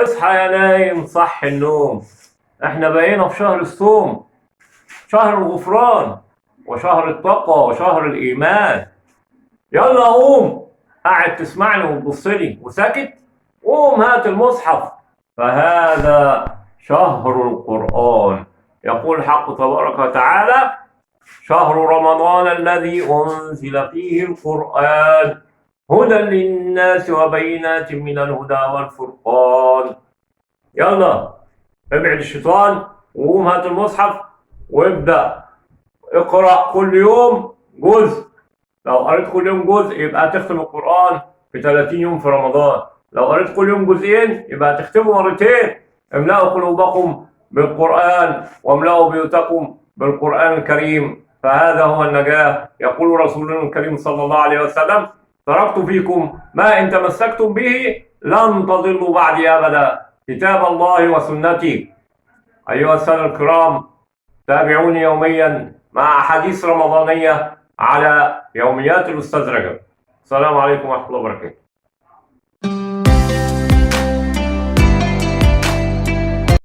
اصحى يا نايم صح النوم. احنا بقينا في شهر الصوم، شهر الغفران وشهر التقوى وشهر الإيمان. يلا قوم، قاعد تسمعني وتبصلي وساكت؟ قوم هات المصحف، فهذا شهر القرآن. يقول الحق تبارك وتعالى: شهر رمضان الذي أنزل فيه القرآن هدى للناس وبينات من الهدى والفرقان. يلا ابعد الشيطان وقوم هات المصحف وابدأ اقرأ كل يوم جزء. لو قريت كل يوم جزء يبقى تختم القرآن في 30 يوم في رمضان. لو قريت كل يوم جزئين يبقى تختمه مرتين. املأوا قلوبكم بالقرآن واملأوا بيوتكم بالقرآن الكريم، فهذا هو النجاة. يقول رسولنا الكريم صلى الله عليه وسلم: تركت فيكم ما إن تمسكتم به لن تضلوا بعدي أبدا، كتاب الله وسنتي. أيها السادة الكرام، تابعوني يوميا مع أحاديث رمضانية على يوميات الأستاذ رجب. السلام عليكم ورحمة الله وبركاته.